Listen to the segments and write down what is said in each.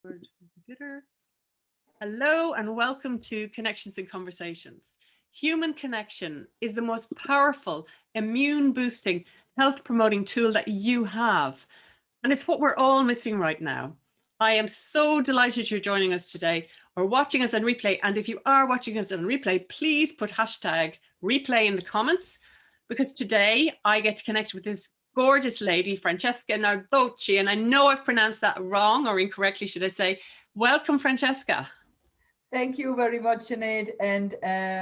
Computer. Hello and welcome to Connections and Conversations. Human connection is the most powerful, immune boosting, health promoting tool that you have. And it's what we're all missing right now. I am so delighted you're joining us today or watching us on replay. And if you are watching us on replay, please put hashtag replay in the comments, because today I get to connect with this gorgeous lady, Francesca Interview, and I know I've pronounced that wrong or incorrectly, should I say. Welcome, Francesca. Thank you very much, Sinead, and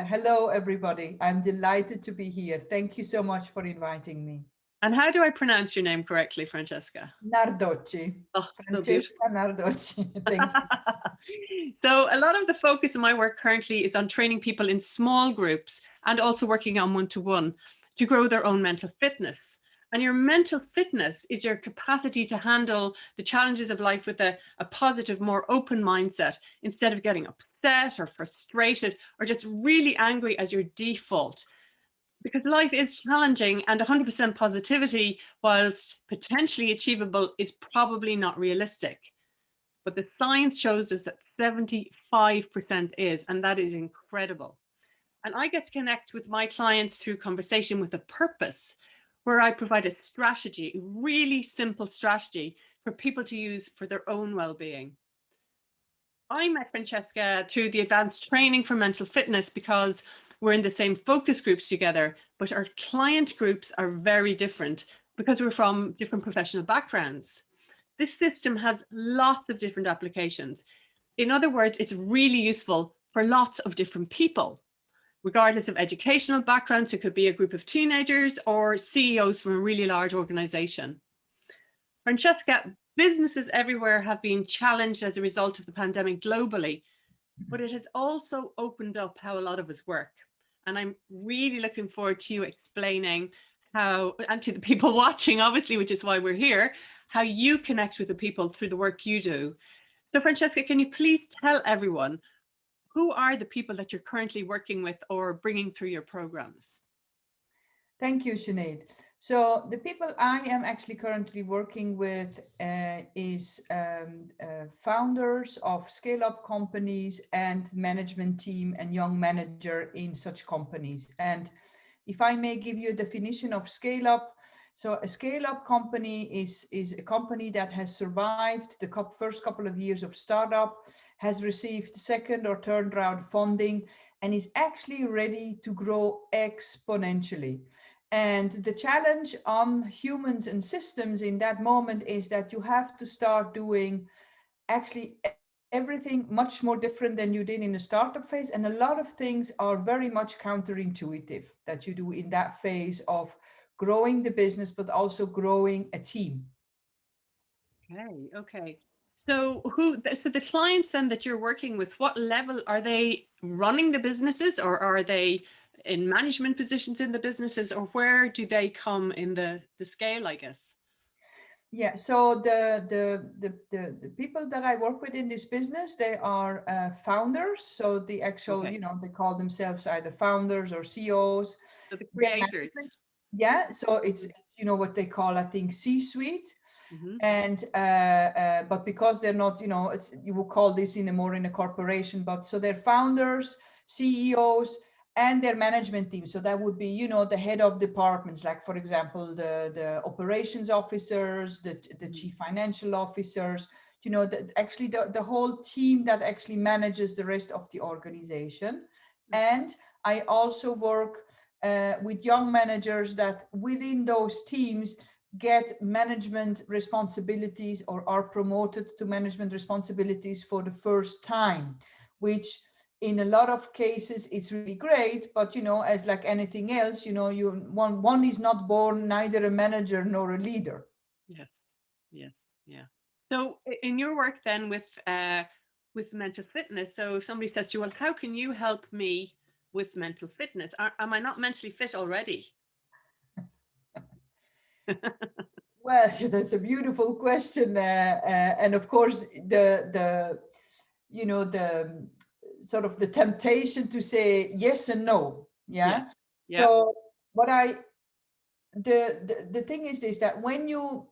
hello, everybody. I'm delighted to be here. Thank you so much for inviting me. And how do I pronounce your name correctly, Francesca? Nardocci. Oh, Francesca Nardocci. Thank you. So a lot of the focus of my work currently is on training people in small groups and also working on one-to-one to grow their own mental fitness. And your mental fitness is your capacity to handle the challenges of life with a positive, more open mindset, instead of getting upset or frustrated or just really angry as your default. Because life is challenging, and 100% positivity, whilst potentially achievable, is probably not realistic. But the science shows us that 75% is, and that is incredible. And I get to connect with my clients through conversation with a purpose, where I provide a strategy, a really simple strategy for people to use for their own well-being. I met Francesca through the advanced training for mental fitness because we're in the same focus groups together, but our client groups are very different because we're from different professional backgrounds. This system has lots of different applications. In other words, it's really useful for lots of different people, regardless of educational backgrounds. It could be a group of teenagers or CEOs from a really large organization. Francesca, businesses everywhere have been challenged as a result of the pandemic globally, but it has also opened up how a lot of us work. And I'm really looking forward to you explaining how, and to the people watching, obviously, which is why we're here, how you connect with the people through the work you do. So Francesca, can you please tell everyone, who are the people that you're currently working with or bringing through your programs? Thank you, Sinead. So the people I am actually currently working with is founders of scale-up companies and management team and young manager in such companies. And if I may give you a definition of scale-up, so a scale-up company is a company that has survived the first couple of years of startup, has received second or third round funding, and is actually ready to grow exponentially. And the challenge on humans and systems in that moment is that you have to start doing actually everything much more different than you did in the startup phase. And a lot of things are very much counterintuitive that you do in that phase of growing the business, but also growing a team. Okay. So the clients then that you're working with, what level are they running the businesses, or are they in management positions in the businesses, or where do they come in the scale, I guess? Yeah, so the people that I work with in this business, they are founders. So the actual, Okay. they call themselves either founders or CEOs. So the creators. Yeah, so it's what they call, I think, C-suite. Mm-hmm. And but because they're not, you would call this in a corporation, but so they're founders, CEOs, and their management team. So that would be, the head of departments, like, for example, the operations officers, the chief financial officers, actually the whole team that actually manages the rest of the organization. And I also work with young managers that within those teams get management responsibilities or are promoted to management responsibilities for the first time, which in a lot of cases it's really great, but as like anything else, one is not born neither a manager nor a leader. Yes. Yeah. So in your work then with mental fitness, so if somebody says to you, well, how can you help me with mental fitness? Am I not mentally fit already? Well, that's a beautiful question, and of course the sort of the temptation to say yes and no. Yeah. So what the thing is this, that when you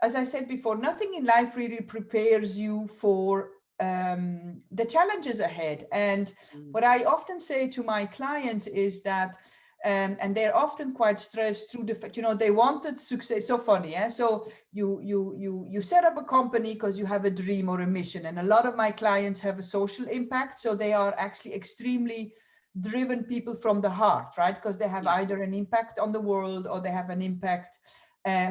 as I said before, nothing in life really prepares you for the challenges ahead. And what I often say to my clients is that, and they're often quite stressed through the fact, you know, they wanted success. So funny, yeah. So you set up a company because you have a dream or a mission, and a lot of my clients have a social impact, so they are actually extremely driven people from the heart, right? Because they have either an impact on the world or they have an impact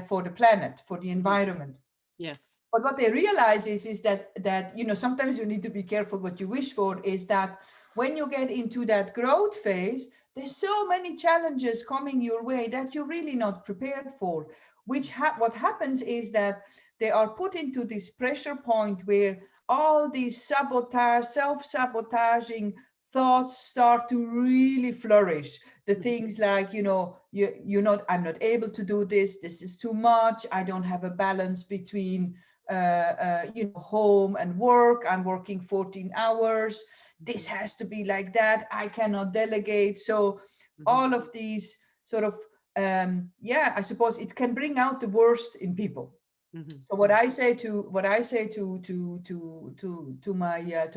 for the planet, for the environment. Yes. But what they realize is that you know, sometimes you need to be careful what you wish for, is that when you get into that growth phase, there's so many challenges coming your way that you're really not prepared for. What happens is that they are put into this pressure point where all these self-sabotaging thoughts start to really flourish. The things like, you know, I'm not able to do this. This is too much. I don't have a balance between you know, home and work. I'm working 14 hours. This has to be like that. I cannot delegate. So all of these sort of, yeah, I suppose it can bring out the worst in people. So what I say to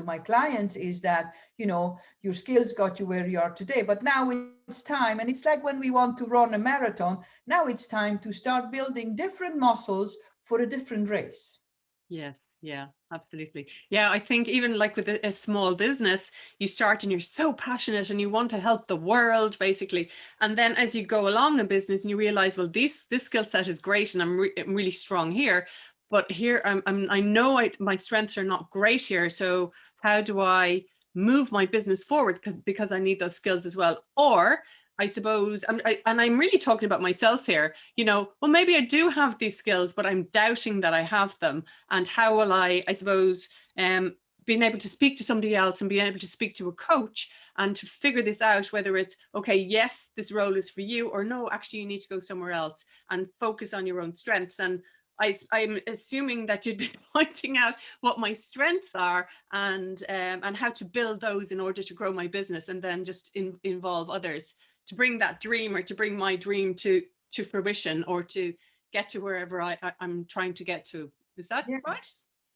my clients is that, you know, your skills got you where you are today, but now it's time, and it's like when we want to run a marathon, now it's time to start building different muscles for a different race. Yes, yeah, absolutely. Yeah, I think even like with a small business, you start and you're so passionate and you want to help the world basically. And then as you go along in business and you realize, well, this skill set is great and I'm really strong here, but here I know my strengths are not great here. So how do I move my business forward? Because I need those skills as well. Or I suppose, and I'm really talking about myself here, you know, well, maybe I do have these skills, but I'm doubting that I have them. And how will I suppose, being able to speak to somebody else and being able to speak to a coach and to figure this out, whether it's, okay, yes, this role is for you, or no, actually, you need to go somewhere else and focus on your own strengths. And I'm assuming that you'd be pointing out what my strengths are and how to build those in order to grow my business, and then just involve others to bring that dream, or to bring my dream to fruition, or to get to wherever I'm trying to get to. Is that right?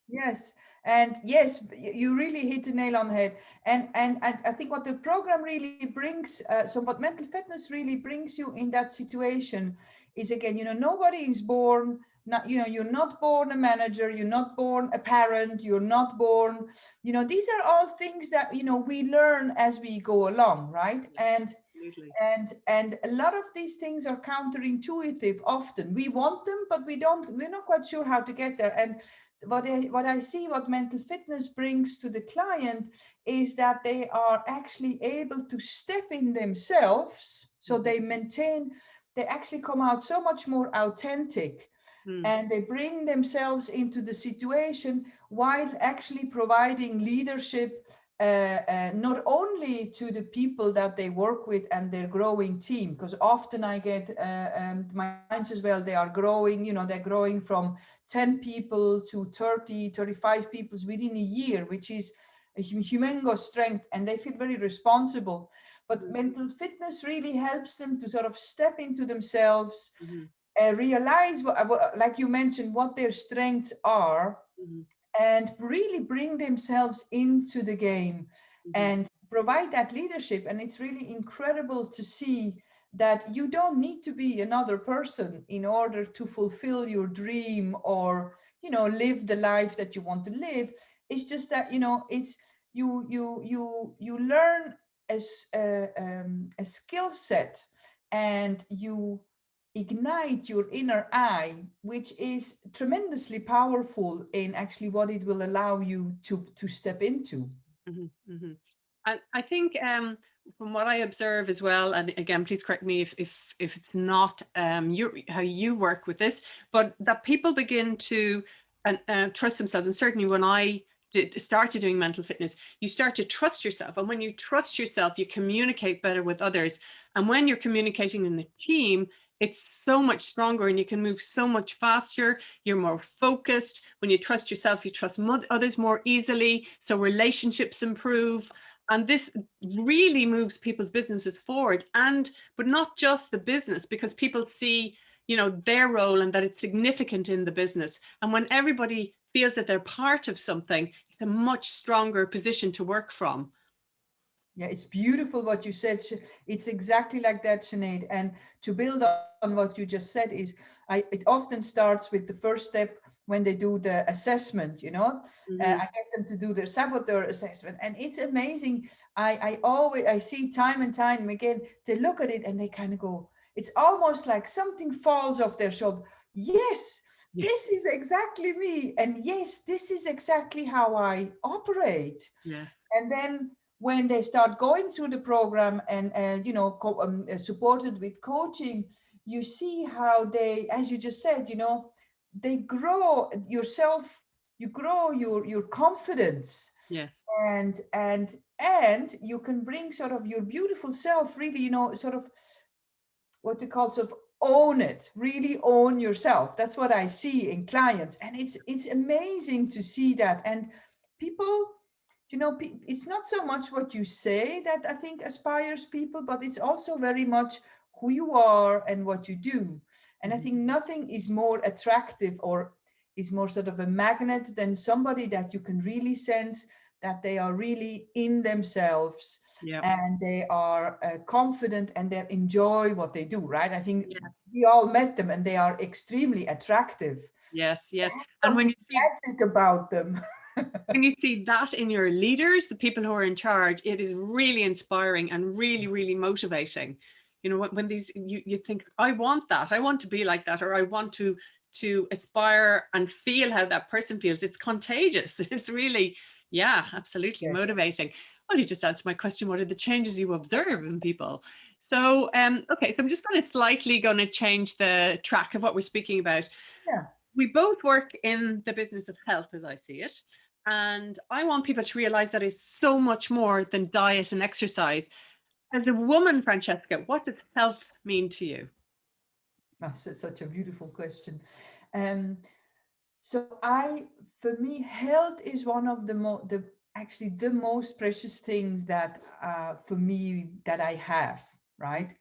Yes, and yes, you really hit the nail on the head. And I think what the program really brings, so what mental fitness really brings you in that situation is, again, you know, nobody is born. Not, you know, you're not born a manager. You're not born a parent. You're not born. You know, these are all things that, you know, we learn as we go along, right? Absolutely. And a lot of these things are counterintuitive. Often we want them, but we're not quite sure how to get there. And what I see, what mental fitness brings to the client is that they are actually able to step in themselves. So they actually come out so much more authentic. And they bring themselves into the situation while actually providing leadership, not only to the people that they work with and their growing team, because often I get my clients as well, they are growing, you know, they're growing from 10 people to 30, 35 people within a year, which is a humongous strength, and they feel very responsible. But mental fitness really helps them to sort of step into themselves, realize, like you mentioned, what their strengths are, and really bring themselves into the game and provide that leadership. And it's really incredible to see that you don't need to be another person in order to fulfill your dream, or, you know, live the life that you want to live. It's just that, you know, it's you learn as a skill set, and you ignite your inner eye, which is tremendously powerful in actually what it will allow you to step into. And I think from what I observe as well, and again, please correct me if it's not how you work with this, but that people begin to trust themselves. And certainly when I started doing mental fitness, you start to trust yourself. And when you trust yourself, you communicate better with others. And when you're communicating in a team, it's so much stronger and you can move so much faster. You're more focused. When you trust yourself, you trust others more easily. So relationships improve. And this really moves people's businesses forward. But not just the business, because people see, you know, their role and that it's significant in the business. And when everybody feels that they're part of something, it's a much stronger position to work from. Yeah, it's beautiful what you said. It's exactly like that, Sinead. And to build on what you just said is, it often starts with the first step when they do the assessment, you know. I get them to do their saboteur assessment, and it's amazing. I see time and time again, they look at it and they kind of go, it's almost like something falls off their shoulder. Yes, this is exactly me. And yes, this is exactly how I operate. Yes. And then when they start going through the program and you know, supported with coaching, you see how they, as you just said, you know, they grow yourself, you grow your confidence. Yes. And you can bring sort of your beautiful self, really, you know, sort of what you call sort of own it, really own yourself. That's what I see in clients, and it's amazing to see that. And people, you know, it's not so much what you say that I think inspires people, but it's also very much who you are and what you do. And I think nothing is more attractive or is more sort of a magnet than somebody that you can really sense that they are really in themselves. Yeah. And they are confident and they enjoy what they do, right? I think Yes. we all met them and they are extremely attractive. Yes. Yes. There's And when you see magic about them. when you see that in your leaders, the people who are in charge, it is really inspiring and really, really motivating. You know, when these you think, I want that, I want to be like that, or I want to aspire and feel how that person feels. It's contagious. It's really, yeah, absolutely motivating. Well, you just answered my question. What are the changes you observe in people? So, okay, so I'm just going to change the track of what we're speaking about. Yeah. We both work in the business of health, as I see it. And I want people to realize that it's so much more than diet and exercise. As a woman, Francesca, what does health mean to you? That's such a beautiful question. So for me, health is one of actually the most precious things that for me that I have, right?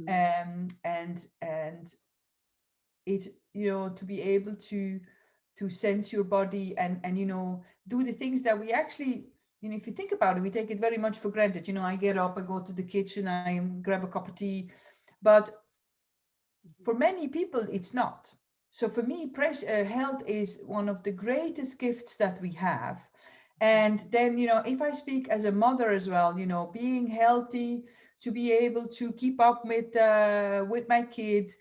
And it, you know, to be able to sense your body and you know, do the things that we actually, you know, if you think about it, we take it very much for granted. You know, I get up, I go to the kitchen, I grab a cup of tea, but for many people it's not. So for me, health is one of the greatest gifts that we have. And then, you know, if I speak as a mother as well, you know, being healthy, to be able to keep up with my kid,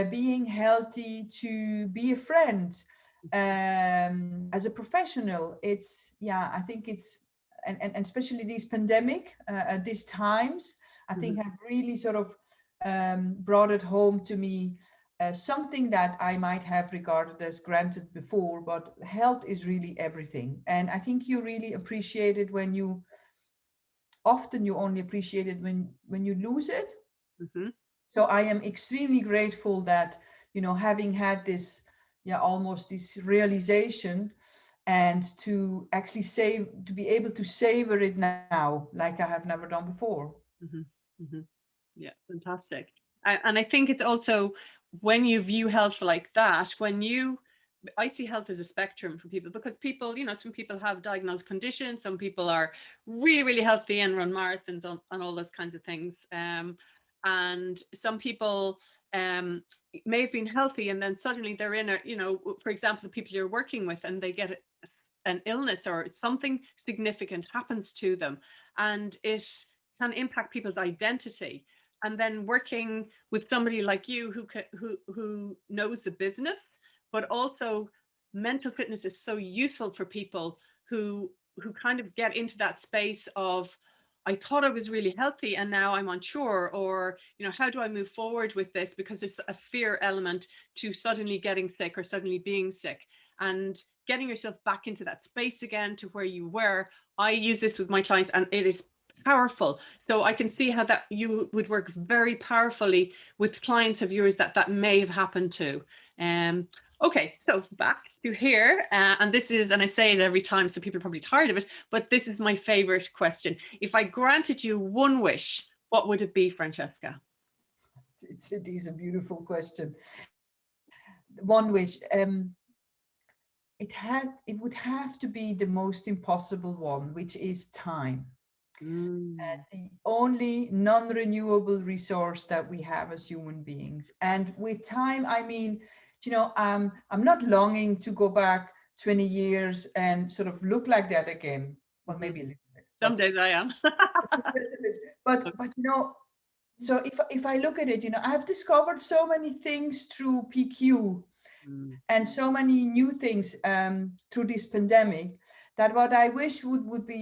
being healthy, to be a friend, as a professional, it's, yeah, I think it's, and especially these pandemic, these times, I think have really sort of brought it home to me, something that I might have regarded as granted before, but health is really everything. And I think you really appreciate it when you, often you only appreciate it when you lose it. So I am extremely grateful that, you know, having had this, yeah, almost this realization, and to actually to be able to savor it now like I have never done before. Yeah, fantastic. And I think it's also when you view health like that, I see health as a spectrum for people, because people, you know, some people have diagnosed conditions, some people are really, really healthy and run marathons and all those kinds of things. And some people may have been healthy and then suddenly they're in a, you know, for example, the people you're working with, and they get an illness or something significant happens to them, and it can impact people's identity. And then working with somebody like you who knows the business, but also mental fitness is so useful for people who kind of get into that space of, I thought I was really healthy and now I'm unsure, or, you know, how do I move forward with this? Because there's a fear element to suddenly getting sick or suddenly being sick, and getting yourself back into that space again to where you were. I use this with my clients and it is powerful. So I can see how that you would work very powerfully with clients of yours that may have happened to. Okay, so back to here, and this is, and I say it every time, so people are probably tired of it, but this is my favorite question. If I granted you one wish, what would it be, Francesca? It is a beautiful question. one wish, it would have to be the most impossible one, which is time. The only non-renewable resource that we have as human beings. And with time, I mean, I'm not longing to go back 20 years and sort of look like that again. Well, maybe a little bit. Some days I am. but so if I look at it, I've discovered so many things through PQ and so many new things through this pandemic, that what I wish would be,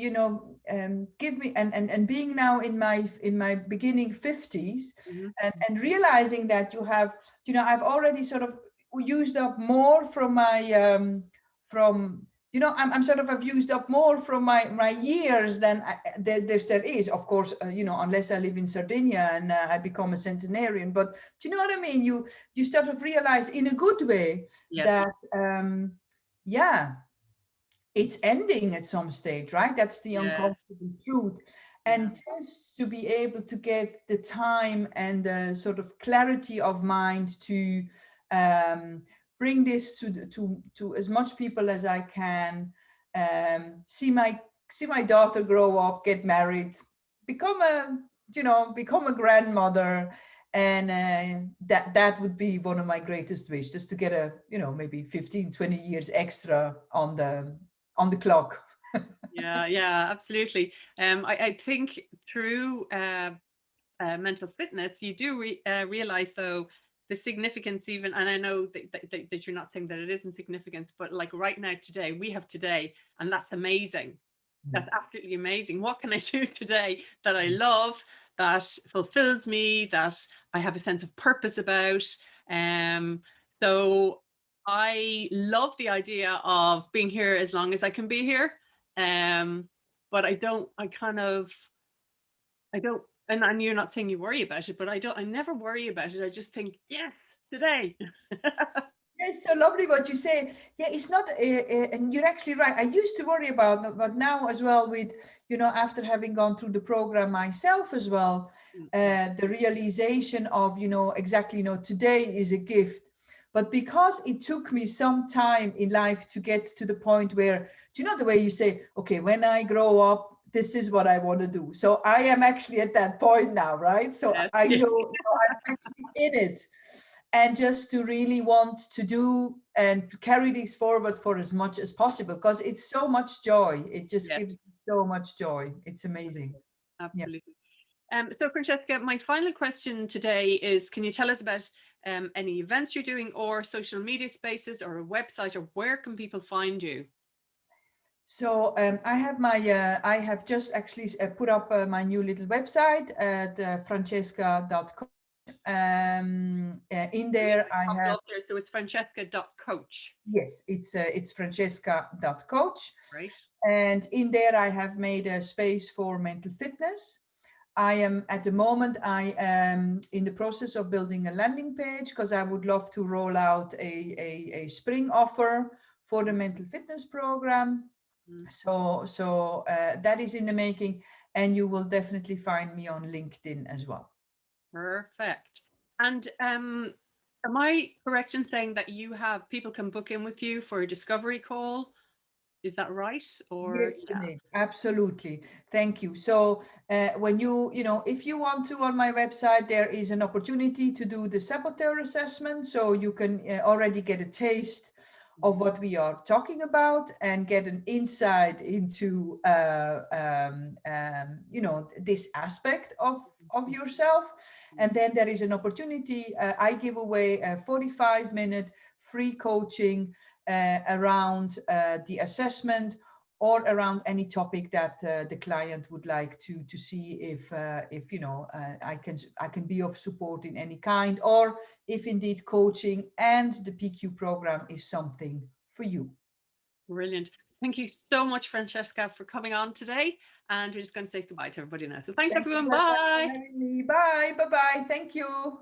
give me, and being now in my beginning 50s, and realizing that you have, I've already sort of used up more from my I'm sort of, I've used up more from my years than there is, of course, unless I live in Sardinia and I become a centenarian. But do you know what I mean? You sort of realize in a good way that, it's ending at some stage, right? That's the uncomfortable truth. And just to be able to get the time and the sort of clarity of mind to bring this to as much people as I can, see my daughter grow up, get married, become a grandmother, and that would be one of my greatest wishes, just to get maybe 15-20 years extra on the clock. Yeah, absolutely. I think through mental fitness, you do realize, though, the significance, even, and I know that you're not saying that it isn't significance, but like right now, today, we have today, and that's amazing. That's absolutely amazing. What can I do today that I love, that fulfills me, that I have a sense of purpose about? So I love the idea of being here as long as I can be here. But I don't, and you're not saying you worry about it, but I never worry about it. I just think, yes, today. It's so lovely what you say. Yeah, it's not, and you're actually right. I used to worry about it, but now as well, with, after having gone through the program myself as well, the realization of, exactly, today is a gift. But because it took me some time in life to get to the point where, do you know the way you say, okay, when I grow up, this is what I want to do. So I am actually at that point now, right? So I know I'm actually in it. And just to really want to do and carry this forward for as much as possible, because it's so much joy. It just gives so much joy. It's amazing. Absolutely. So Francesca, my final question today is, can you tell us about any events you're doing, or social media spaces, or a website, or where can people find you? So I have just actually put up my new little website at francesca.com. In there I have, so it's francesca.coach. Yes, it's francesca.coach. Right. And in there I have made a space for mental fitness. I am at the moment, I am in the process of building a landing page, because I would love to roll out a spring offer for the mental fitness program. So that is in the making, and you will definitely find me on LinkedIn as well. Perfect. And am I correct in saying that you have people can book in with you for a discovery call? Is that right? Or yes, absolutely. Thank you. So when if you want to, on my website, there is an opportunity to do the saboteur assessment. So you can already get a taste of what we are talking about and get an insight into, this aspect of yourself. And then there is an opportunity. I give away a 45-minute free coaching around the assessment, or around any topic that the client would like to see if I can be of support in any kind, or if indeed coaching and the PQ program is something for you. Brilliant. Thank you so much, Francesca, for coming on today. And we're just going to say goodbye to everybody now. So thanks everyone. Bye. Bye. Bye. Bye. Thank you.